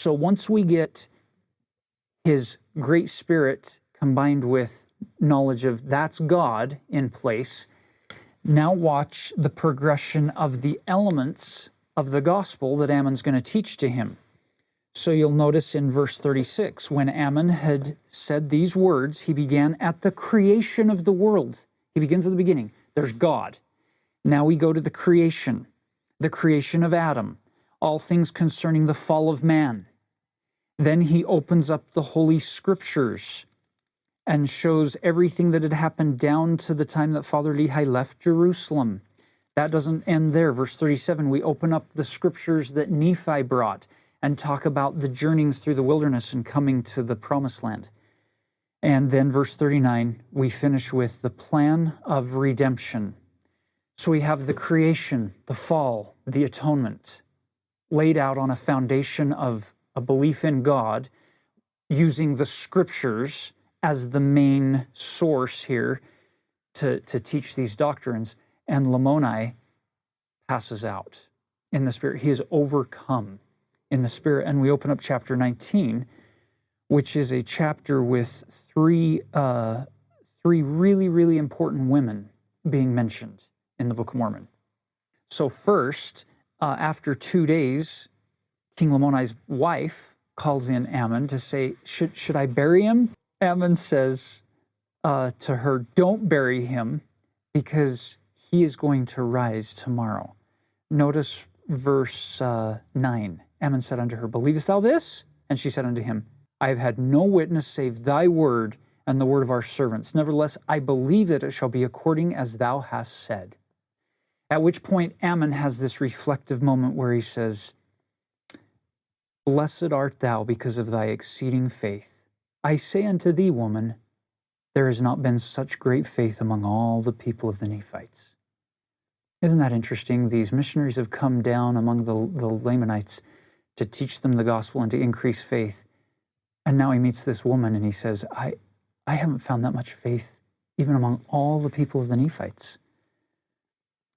So once we get his great spirit combined with knowledge of that's God in place, now watch the progression of the elements of the gospel that Ammon's going to teach to him. So you'll notice in verse 36, when Ammon had said these words, he began at the creation of the world. He begins at the beginning. There's God. Now we go to the creation of Adam, all things concerning the fall of man. Then he opens up the Holy Scriptures and shows everything that had happened down to the time that Father Lehi left Jerusalem. That doesn't end there. Verse 37, we open up the Scriptures that Nephi brought and talk about the journeyings through the wilderness and coming to the Promised Land. And then verse 39, we finish with the plan of redemption. So we have the creation, the fall, the atonement, laid out on a foundation of a belief in God, using the Scriptures as the main source here to teach these doctrines. And Lamoni passes out in the Spirit. He is overcome in the Spirit. And we open up chapter 19, which is a chapter with three really, really important women being mentioned in the Book of Mormon. So first, after 2 days, King Lamoni's wife calls in Ammon to say, should I bury him? Ammon says to her, don't bury him, because he is going to rise tomorrow. Notice verse 9. Ammon said unto her, believest thou this? And she said unto him, I have had no witness save thy word and the word of our servants. Nevertheless, I believe that it shall be according as thou hast said. At which point Ammon has this reflective moment where he says, blessed art thou because of thy exceeding faith. I say unto thee, woman, there has not been such great faith among all the people of the Nephites. Isn't that interesting? These missionaries have come down among the Lamanites to teach them the gospel and to increase faith. And now he meets this woman and he says, I haven't found that much faith even among all the people of the Nephites.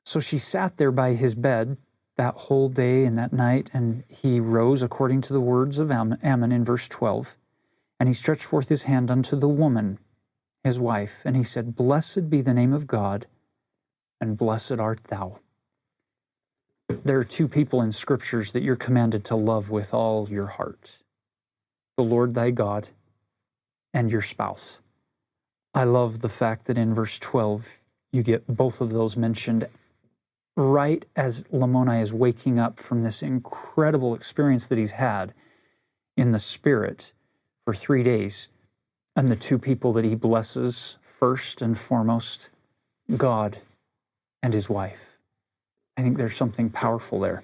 So she sat there by his bed that whole day and that night, and he rose according to the words of Ammon in verse 12. And he stretched forth his hand unto the woman, his wife, and he said, blessed be the name of God, and blessed art thou. There are two people in Scriptures that you're commanded to love with all your heart: the Lord thy God and your spouse. I love the fact that in verse 12, you get both of those mentioned right as Lamoni is waking up from this incredible experience that he's had in the Spirit for 3 days. And the two people that he blesses first and foremost, God and his wife. I think there's something powerful there.